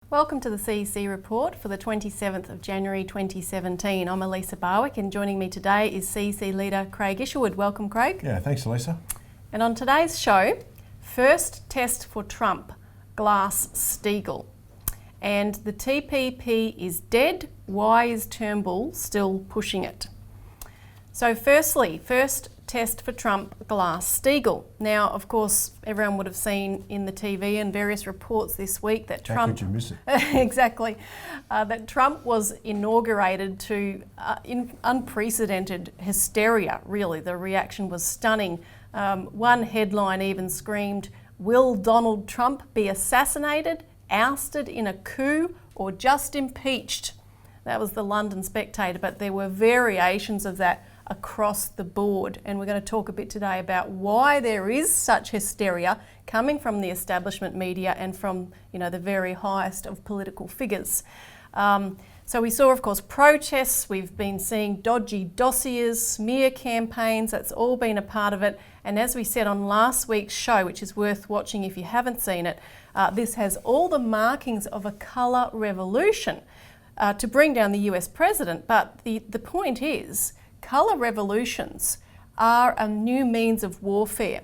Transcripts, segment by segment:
Welcome to the CEC Report for the 27th of January 2017. I'm Elisa Barwick, and joining me today is CEC leader Craig Isherwood. Welcome, Craig. Yeah, thanks, Elisa. And on today's show, first test for Trump, Glass-Steagall. And the TPP is dead. Why is Turnbull still pushing it? So firstly, first test for Trump, Glass-Steagall. Now, of course, everyone would have seen in the TV and various reports this week that Trump... How could you miss it? Exactly. That Trump was inaugurated to unprecedented hysteria, really. The reaction was stunning. One headline even screamed, "Will Donald Trump be assassinated, ousted in a coup, or just impeached?" That was the London Spectator, but there were variations of that across the board, and we're going to talk a bit today about why there is such hysteria coming from the establishment media and from, the very highest of political figures. So we saw, of course, protests. We've been seeing dodgy dossiers, smear campaigns. That's all been a part of it. And as we said on last week's show, which is worth watching if you haven't seen it, this has all the markings of a colour revolution to bring down the US president. But the point is, colour revolutions are a new means of warfare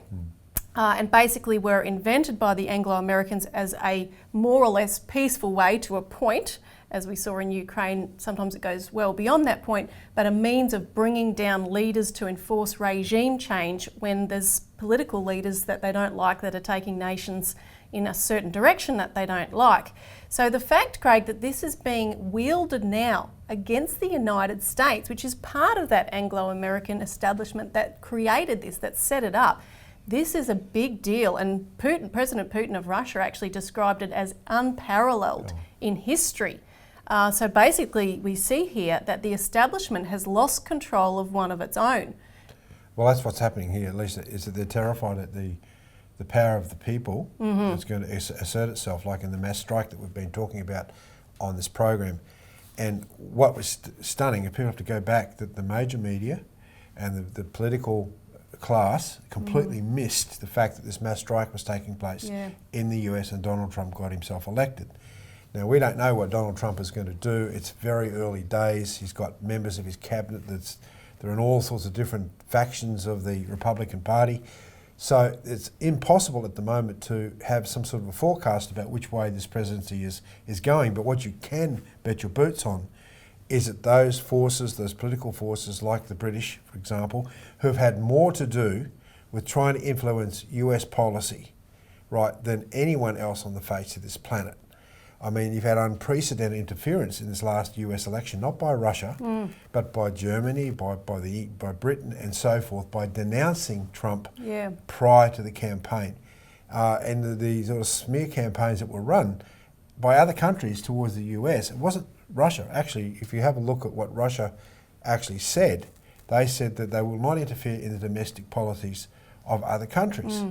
and basically were invented by the Anglo-Americans as a more or less peaceful way to a point. As we saw in Ukraine, sometimes it goes well beyond that point, but a means of bringing down leaders to enforce regime change when there's political leaders that they don't like that are taking nations in a certain direction that they don't like. So the fact, Craig, that this is being wielded now against the United States, which is part of that Anglo-American establishment that created this, that set it up, this is a big deal. And President Putin of Russia actually described it as unparalleled in history. So basically we see here that the establishment has lost control of one of its own. Well, that's what's happening here, Lisa, is that they're terrified at the power of the people that's going to assert itself, like in the mass strike that we've been talking about on this program. And what was stunning, and people have to go back, that the major media and the political class completely missed the fact that this mass strike was taking place in the US and Donald Trump got himself elected. Now, we don't know what Donald Trump is going to do. It's very early days. He's got members of his cabinet they're in all sorts of different factions of the Republican Party. So it's impossible at the moment to have some sort of a forecast about which way this presidency is going. But what you can bet your boots on is that those forces, those political forces like the British, for example, who have had more to do with trying to influence US policy, right, than anyone else on the face of this planet. I mean, you've had unprecedented interference in this last US election, not by Russia, but by Germany, by Britain and so forth, by denouncing Trump prior to the campaign. And the sort of smear campaigns that were run by other countries towards the US. It wasn't Russia. Actually, if you have a look at what Russia actually said, they said that they will not interfere in the domestic policies of other countries.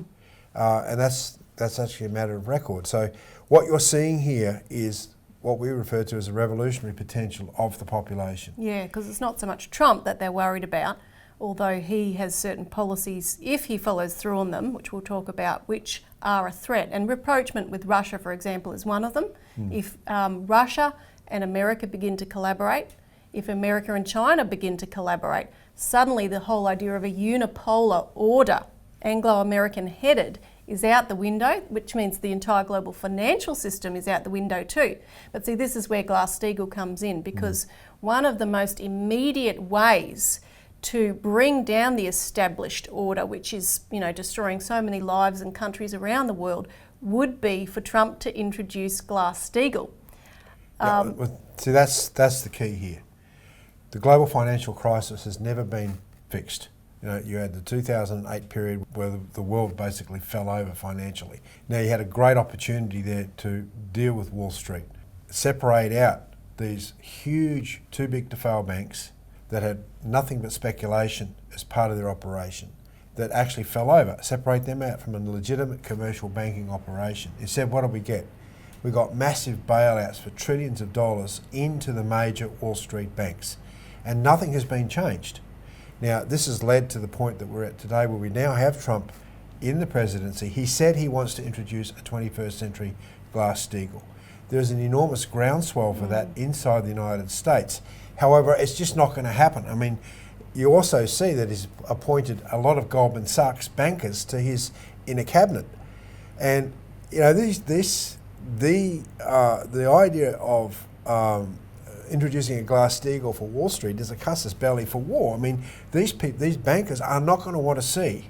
And that's actually a matter of record. So what you're seeing here is what we refer to as a revolutionary potential of the population. Yeah, because it's not so much Trump that they're worried about, although he has certain policies, if he follows through on them, which we'll talk about, which are a threat. And rapprochement with Russia, for example, is one of them. If Russia and America begin to collaborate, if America and China begin to collaborate, suddenly the whole idea of a unipolar order, Anglo-American headed, is out the window, which means the entire global financial system is out the window too. But see, this is where Glass-Steagall comes in, because one of the most immediate ways to bring down the established order, which is, destroying so many lives and countries around the world, would be for Trump to introduce Glass-Steagall. See, that's the key here. The global financial crisis has never been fixed. You had the 2008 period where the world basically fell over financially. Now you had a great opportunity there to deal with Wall Street, separate out these huge, too big to fail banks that had nothing but speculation as part of their operation, that actually fell over, separate them out from a legitimate commercial banking operation. Instead, what did we get? We got massive bailouts for trillions of dollars into the major Wall Street banks, and nothing has been changed. Now, this has led to the point that we're at today, where we now have Trump in the presidency. He said he wants to introduce a 21st century Glass-Steagall. there's an enormous groundswell for that inside the United States. However, it's just not going to happen. I mean, you also see that he's appointed a lot of Goldman Sachs bankers to his inner cabinet, and you know the idea of introducing a Glass-Steagall for Wall Street is a casus belli for war. I mean, these bankers are not going to want to see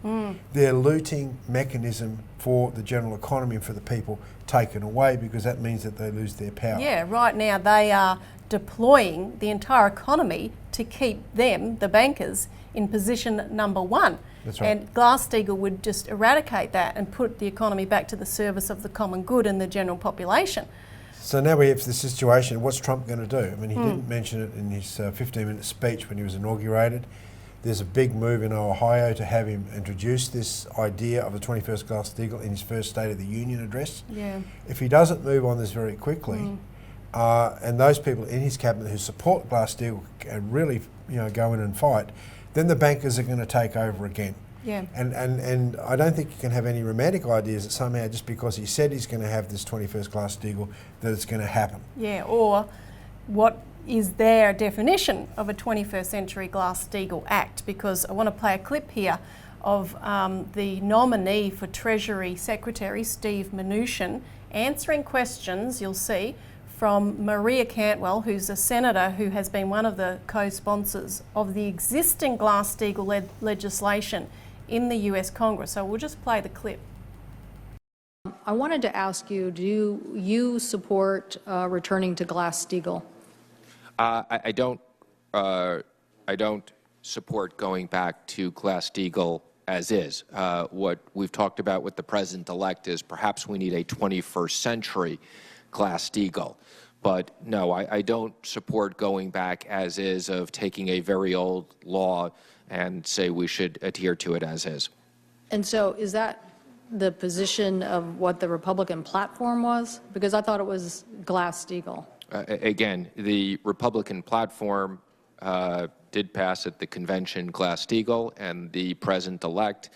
their looting mechanism for the general economy and for the people taken away, because that means that they lose their power. Yeah, right now they are deploying the entire economy to keep them, the bankers, in position number one. That's right. And Glass-Steagall would just eradicate that and put the economy back to the service of the common good and the general population. So now we have this situation. What's Trump going to do? I mean, he didn't mention it in his 15-minute speech when he was inaugurated. There's a big move in Ohio to have him introduce this idea of a 21st Glass-Steagall in his first State of the Union address. Yeah. If he doesn't move on this very quickly, and those people in his cabinet who support Glass-Steagall and really, go in and fight, then the bankers are going to take over again. Yeah. And I don't think you can have any romantic ideas that somehow just because he said he's going to have this 21st Glass-Steagall that it's going to happen. Yeah, or what is their definition of a 21st century Glass-Steagall Act? Because I want to play a clip here of the nominee for Treasury Secretary, Steve Mnuchin, answering questions, you'll see, from Maria Cantwell, who's a senator who has been one of the co-sponsors of the existing Glass-Steagall legislation in the US Congress. So we'll just play the clip. I wanted to ask you, do you support returning to Glass-Steagall? I don't support going back to Glass-Steagall as is. What we've talked about with the president-elect is perhaps we need a 21st century Glass-Steagall. But no, I don't support going back as is of taking a very old law and say we should adhere to it as is. And so is that the position of what the Republican platform was? Because I thought it was Glass-Steagall. Again, the Republican platform did pass at the convention Glass-Steagall, and the president-elect,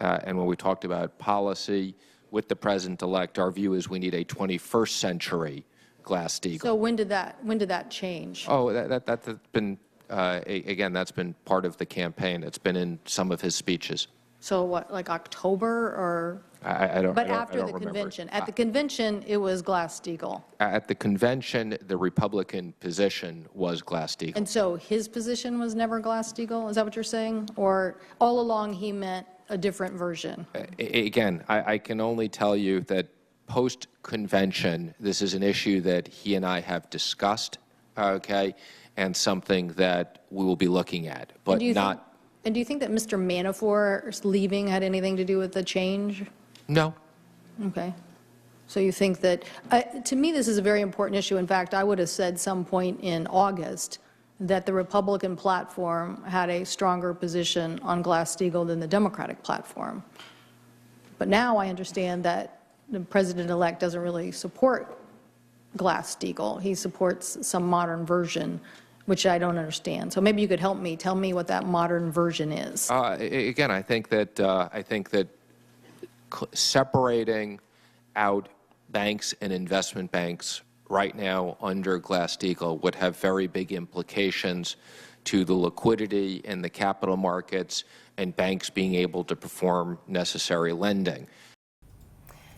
and when we talked about policy with the president-elect, our view is we need a 21st century Glass-Steagall. So when did that change? Oh, that's been again, that's been part of the campaign. It's been in some of his speeches. So what, like October or? I don't. But after the convention, at the convention, it was Glass-Steagall. At the convention, the Republican position was Glass-Steagall. And so his position was never Glass-Steagall. Is that what you're saying, or all along he meant a different version? Again, I can only tell you that post-convention, this is an issue that he and I have discussed, okay, and something that we will be looking at, but not. And do you think that Mr. Manafort's leaving had anything to do with the change? No. Okay. So you think that, to me, this is a very important issue. In fact, I would have said some point in August that the Republican platform had a stronger position on Glass-Steagall than the Democratic platform. But now I understand that the president-elect doesn't really support Glass-Steagall. He supports some modern version, which I don't understand. So maybe you could help me. Tell me what that modern version is. Again, I think that separating out banks and investment banks right now under Glass-Steagall would have very big implications to the liquidity in the capital markets and banks being able to perform necessary lending.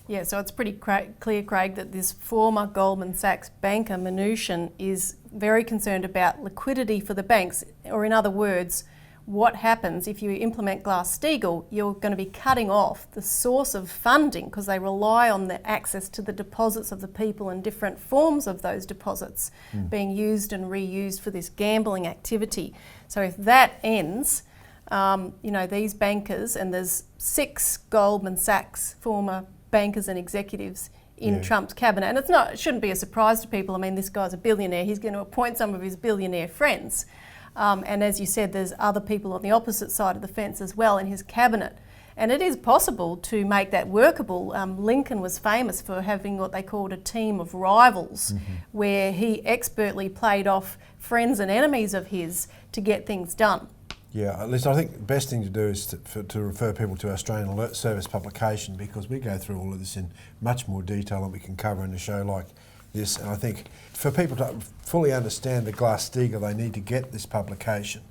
Yeah, so it's pretty clear, Craig, that this former Goldman Sachs banker, Mnuchin, is very concerned about liquidity for the banks, or in other words, what happens if you implement Glass-Steagall? You're going to be cutting off the source of funding because they rely on the access to the deposits of the people and different forms of those deposits being used and reused for this gambling activity. So if that ends, these bankers, and there's 6 Goldman Sachs former bankers and executives in Trump's cabinet, and it shouldn't be a surprise to people. I mean, this guy's a billionaire. He's going to appoint some of his billionaire friends. And as you said, there's other people on the opposite side of the fence as well in his cabinet. And it is possible to make that workable. Lincoln was famous for having what they called a team of rivals, where he expertly played off friends and enemies of his to get things done. Yeah, at least I think the best thing to do is to refer people to Australian Alert Service publication, because we go through all of this in much more detail than we can cover in a show like this. And I think for people to fully understand the Glass-Steagall, they need to get this publication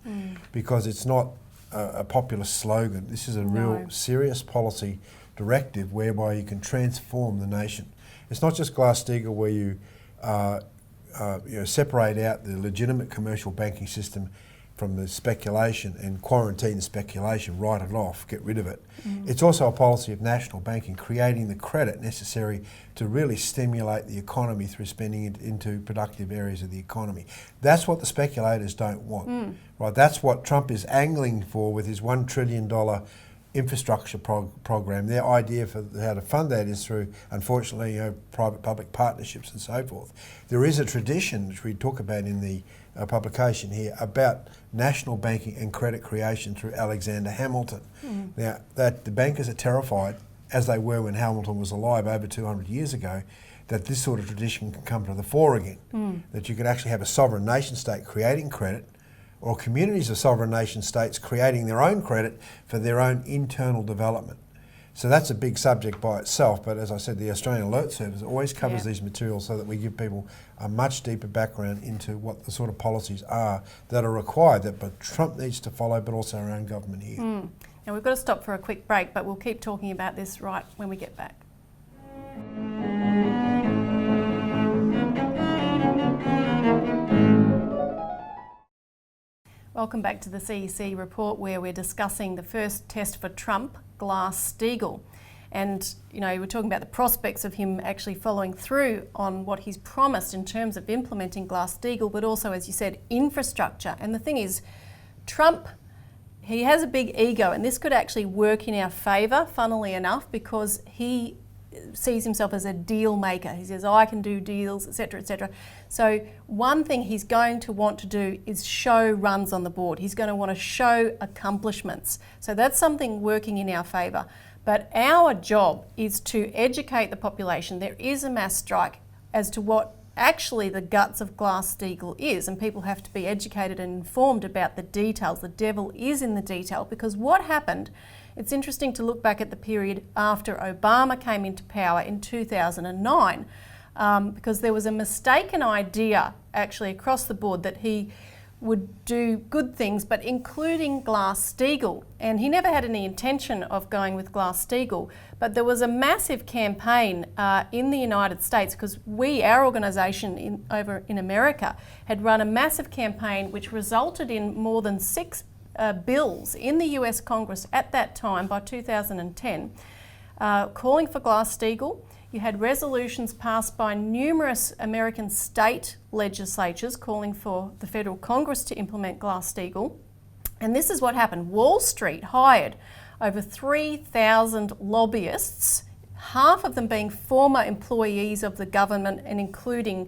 because it's not a populist slogan. This is a real serious policy directive whereby you can transform the nation. It's not just Glass-Steagall where you separate out the legitimate commercial banking system from the speculation and quarantine the speculation, write it off, get rid of it. It's also a policy of national banking, creating the credit necessary to really stimulate the economy through spending it into productive areas of the economy. That's what the speculators don't want, right? That's what Trump is angling for with his $1 trillion infrastructure program. Their idea for how to fund that is through, unfortunately, private-public partnerships and so forth. There is a tradition, which we talk about in the publication here, about national banking and credit creation through Alexander Hamilton. Now, that the bankers are terrified, as they were when Hamilton was alive over 200 years ago, that this sort of tradition can come to the fore again, that you could actually have a sovereign nation state creating credit, or communities of sovereign nation states creating their own credit for their own internal development. So that's a big subject by itself, but as I said, the Australian Alert Service always covers these materials so that we give people a much deeper background into what the sort of policies are that are required, but Trump needs to follow, but also our own government here. Now we've got to stop for a quick break, but we'll keep talking about this right when we get back. Welcome back to the CEC Report, where we're discussing the first test for Trump, Glass-Steagall. And, we're talking about the prospects of him actually following through on what he's promised in terms of implementing Glass-Steagall, but also, as you said, infrastructure. And the thing is, Trump, he has a big ego, and this could actually work in our favour, funnily enough, because he sees himself as a deal maker. He says, I can do deals, etc., etc. So one thing he's going to want to do is show runs on the board. He's going to want to show accomplishments. So that's something working in our favour. But our job is to educate the population. There is a mass strike as to what actually the guts of Glass-Steagall is, and people have to be educated and informed about the details. The devil is in the detail, because what happened, it's interesting to look back at the period after Obama came into power in 2009, because there was a mistaken idea actually across the board that he would do good things, but including Glass-Steagall. And he never had any intention of going with Glass-Steagall, but there was a massive campaign in the United States, because our organisation over in America had run a massive campaign which resulted in more than 6 bills in the US Congress at that time, by 2010, calling for Glass-Steagall. You had resolutions passed by numerous American state legislatures calling for the federal Congress to implement Glass-Steagall. And this is what happened. Wall Street hired over 3,000 lobbyists, half of them being former employees of the government and including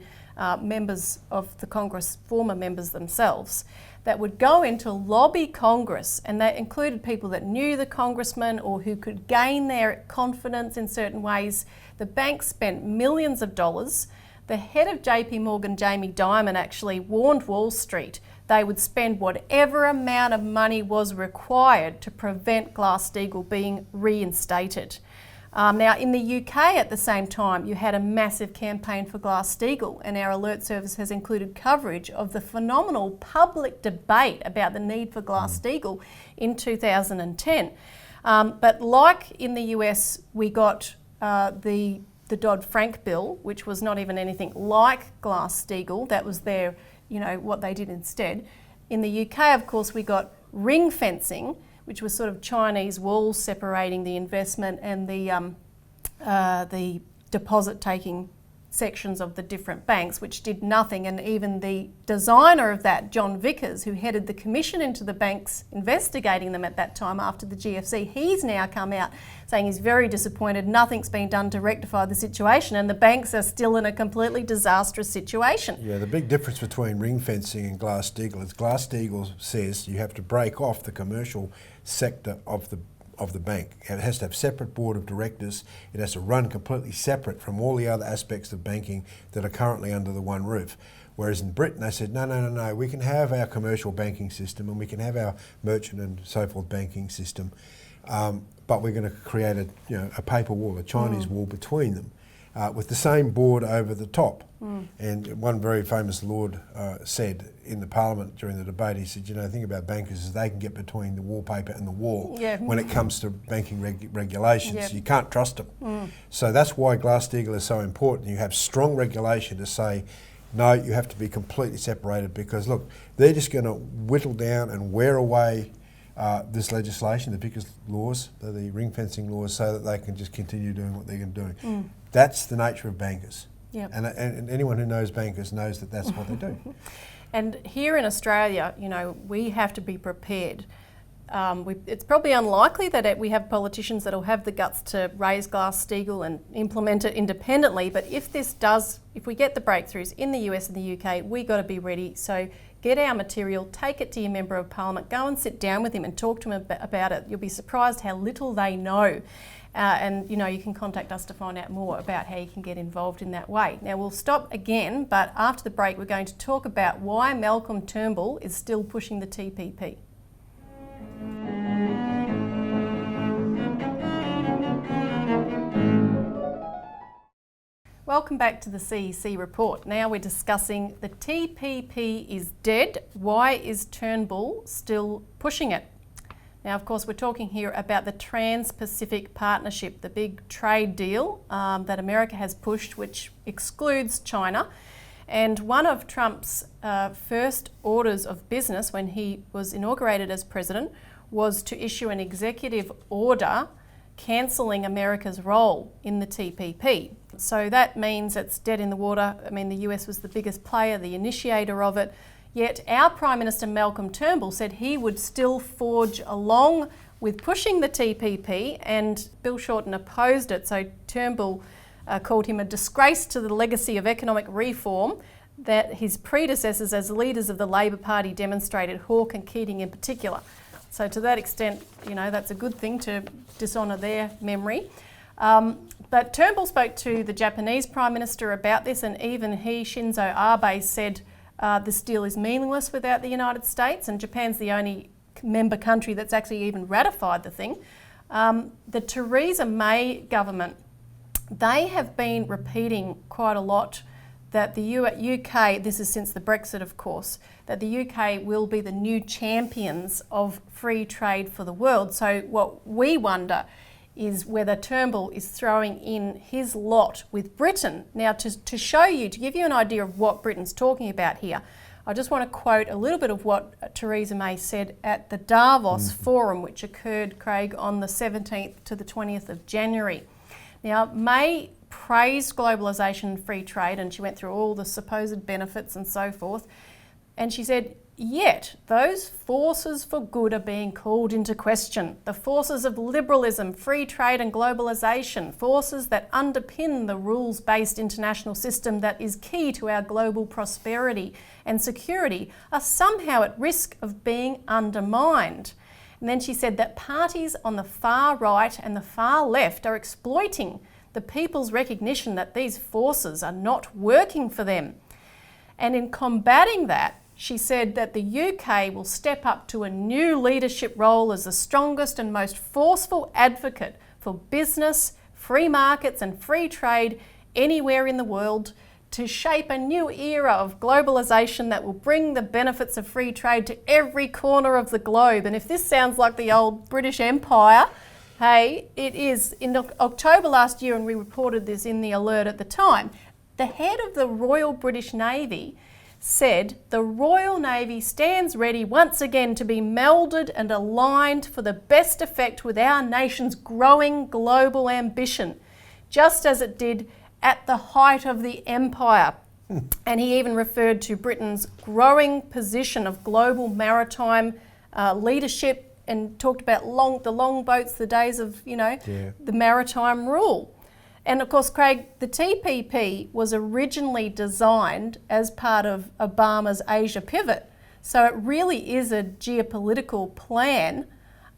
members of the Congress, former members themselves, that would go in to lobby Congress, and that included people that knew the congressman or who could gain their confidence in certain ways. The bank spent millions of dollars. The head of JP Morgan, Jamie Dimon, actually warned Wall Street they would spend whatever amount of money was required to prevent Glass-Steagall being reinstated. Now, in the UK at the same time, you had a massive campaign for Glass-Steagall, and our alert service has included coverage of the phenomenal public debate about the need for Glass-Steagall in 2010. But like in the US, we got the Dodd-Frank bill, which was not even anything like Glass-Steagall. That was their, what they did instead. In the UK, of course, we got ring fencing, which was sort of Chinese walls separating the investment and the deposit-taking sections of the different banks, which did nothing. And even the designer of that, John Vickers, who headed the commission into the banks investigating them at that time after the GFC, he's now come out saying he's very disappointed. Nothing's been done to rectify the situation, and the banks are still in a completely disastrous situation. Yeah, the big difference between ring fencing and Glass-Steagall is Glass-Steagall says you have to break off the commercial sector of the bank. It has to have separate board of directors. It has to run completely separate from all the other aspects of banking that are currently under the one roof. Whereas in Britain, they said, no, we can have our commercial banking system and we can have our merchant and so forth banking system, but we're going to create a paper wall, a Chinese wall between them. with the same board over the top. And one very famous lord said in the Parliament during the debate, he said, the thing about bankers is they can get between the wallpaper and the wall when it comes to banking regulations. You can't trust them. So that's why Glass-Steagall is so important. You have strong regulation to say, no, you have to be completely separated, because look, they're just going to whittle down and wear away this legislation, the Vickers laws, the ring fencing laws, so that they can just continue doing what they're doing. That's the nature of bankers. And anyone who knows bankers knows that that's what they do. And here in Australia, we have to be prepared. It's probably unlikely that we have politicians that will have the guts to raise Glass-Steagall and implement it independently, but if we get the breakthroughs in the US and the UK, we got to be ready. So get our material, take it to your Member of Parliament, go and sit down with him and talk to him about it. You'll be surprised how little they know. And you can contact us to find out more about how you can get involved in that way. Now we'll stop again, but after the break we're going to talk about why Malcolm Turnbull is still pushing the TPP. Welcome back to the CEC Report. Now we're discussing the TPP is dead. Why is Turnbull still pushing it? Now, of course, we're talking here about the Trans-Pacific Partnership, the big trade deal that America has pushed, which excludes China. And one of Trump's first orders of business when he was inaugurated as president was to issue an executive order cancelling America's role in the TPP. So that means it's dead in the water. I mean, the US was the biggest player, the initiator of it. Yet our Prime Minister Malcolm Turnbull said he would still forge along with pushing the TPP, and Bill Shorten opposed it. So Turnbull called him a disgrace to the legacy of economic reform that his predecessors as leaders of the Labor Party demonstrated, Hawke and Keating in particular. So to that extent, that's a good thing to dishonour their memory. But Turnbull spoke to the Japanese Prime Minister about this, and even he, Shinzo Abe, said this deal is meaningless without the United States, and Japan's the only member country that's actually even ratified the thing. The Theresa May government, they have been repeating quite a lot that the UK, this is since the Brexit of course, that the UK will be the new champions of free trade for the world. So what we wonder is whether Turnbull is throwing in his lot with Britain. Now to show you, to give you an idea of what Britain's talking about here, I just want to quote a little bit of what Theresa May said at the Davos Forum, which occurred, Craig, on the 17th to the 20th of January. Now, May praised globalisation and free trade, and she went through all the supposed benefits and so forth, and she said, yet those forces for good are being called into question. The forces of liberalism, free trade and globalisation, forces that underpin the rules-based international system that is key to our global prosperity and security, are somehow at risk of being undermined. And then she said that parties on the far right and the far left are exploiting the people's recognition that these forces are not working for them. And in combating that, she said that the UK will step up to a new leadership role as the strongest and most forceful advocate for business, free markets and free trade anywhere in the world, to shape a new era of globalisation that will bring the benefits of free trade to every corner of the globe. And if this sounds like the old British Empire, hey, it is. In October last year, and we reported this in the alert at the time, the head of the Royal British Navy said the Royal Navy stands ready once again to be melded and aligned for the best effect with our nation's growing global ambition, just as it did at the height of the empire. And he even referred to Britain's growing position of global maritime leadership, and talked about the longboats, the days of, the maritime rule. And of course, Craig, the TPP was originally designed as part of Obama's Asia pivot. So it really is a geopolitical plan.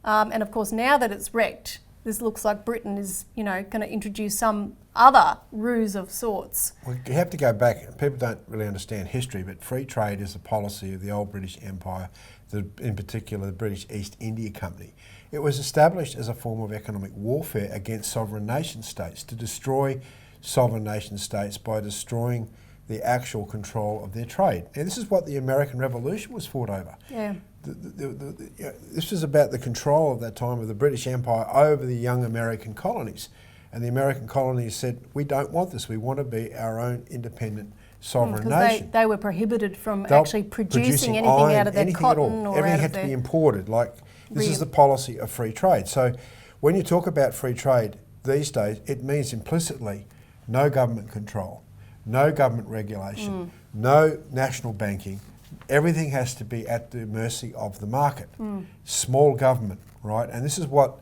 And of course, now that it's wrecked, this looks like Britain is, going to introduce some other ruse of sorts. Well, you have to go back. People don't really understand history, but free trade is a policy of the old British Empire, in particular the British East India Company. It was established as a form of economic warfare against sovereign nation states to destroy sovereign nation states by destroying the actual control of their trade. Now, this is what the American Revolution was fought over. Yeah. This was about the control at that time of the British Empire over the young American colonies. And the American colonies said, we don't want this, we want to be our own independent sovereign nation. They were prohibited from They were actually producing anything iron, out of their anything cotton at all. or Everything out had of to their... be imported. Like, this is the policy of free trade. So when you talk about free trade these days, it means implicitly no government control, no government regulation, no national banking. Everything has to be at the mercy of the market. Small government, right? And this is what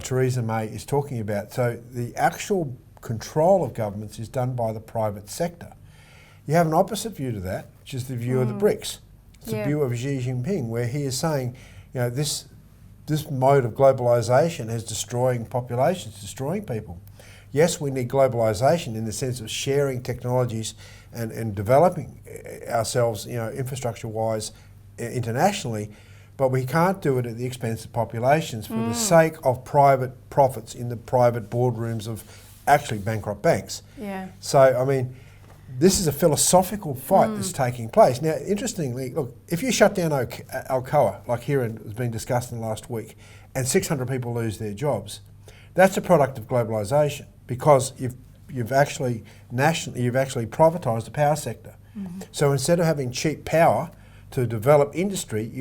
Theresa May is talking about. So the actual control of governments is done by the private sector. You have an opposite view to that, which is the view of the BRICS. It's the view of Xi Jinping, where he is saying, you know, this mode of globalisation is destroying populations, destroying people. Yes, we need globalisation in the sense of sharing technologies and developing ourselves, you know, infrastructure-wise internationally, but we can't do it at the expense of populations for the sake of private profits in the private boardrooms of actually bankrupt banks. Yeah. So, I mean, this is a philosophical fight that's taking place. Now, interestingly, look, if you shut down Alcoa, like here has been discussed in the last week, and 600 people lose their jobs, that's a product of globalisation, because you've actually privatised the power sector. So instead of having cheap power to develop industry,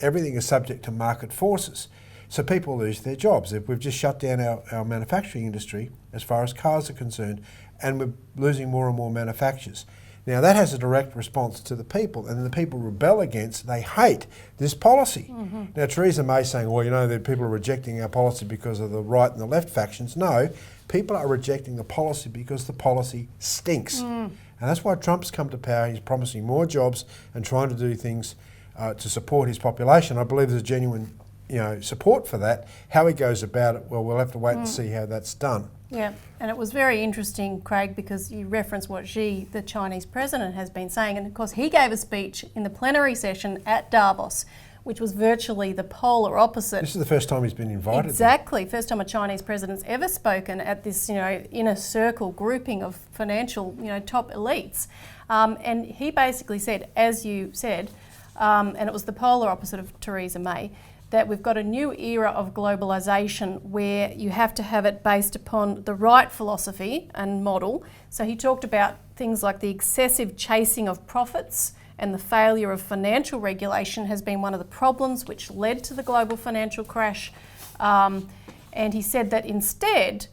everything is subject to market forces. So people lose their jobs. If we've just shut down our manufacturing industry as far as cars are concerned, and we're losing more and more manufacturers. Now that has a direct response to the people, and the people rebel against, they hate this policy. Now Theresa May saying, well, you know, that people are rejecting our policy because of the right and the left factions. No, people are rejecting the policy because the policy stinks. And that's why Trump's come to power. He's promising more jobs and trying to do things to support his population. I believe there's genuine, you know, support for that. How he goes about it, well, we'll have to wait and see how that's done. Yeah, and it was very interesting, Craig, because you referenced what Xi, the Chinese president, has been saying. And of course, he gave a speech in the plenary session at Davos, which was virtually the polar opposite. This is the first time he's been invited. Exactly, first time a Chinese president's ever spoken at this, you know, inner circle grouping of financial, you know, top elites. And he basically said, as you said, and it was the polar opposite of Theresa May, that we've got a new era of globalisation where you have to have it based upon the right philosophy and model. So he talked about things like the excessive chasing of profits and the failure of financial regulation has been one of the problems which led to the global financial crash. And he said that instead,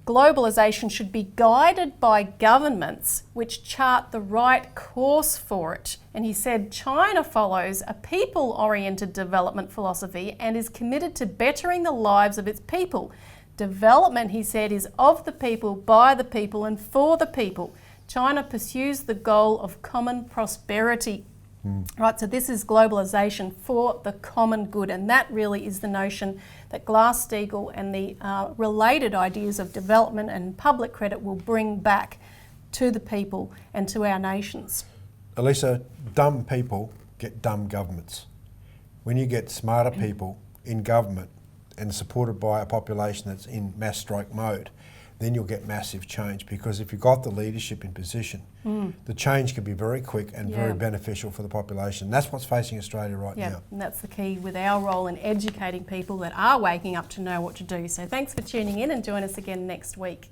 globalisation should be guided by governments which chart the right course for it. And he said China follows a people-oriented development philosophy and is committed to bettering the lives of its people. Development, he said, is of the people, by the people and for the people. China pursues the goal of common prosperity. Right, so this is globalisation for the common good, and that really is the notion that Glass-Steagall and the related ideas of development and public credit will bring back to the people and to our nations. Elisa, dumb people get dumb governments. When you get smarter people in government and supported by a population that's in mass strike mode, then you'll get massive change, because if you've got the leadership in position, the change can be very quick and very beneficial for the population. That's what's facing Australia right now. And that's the key with our role in educating people that are waking up to know what to do. So thanks for tuning in, and join us again next week.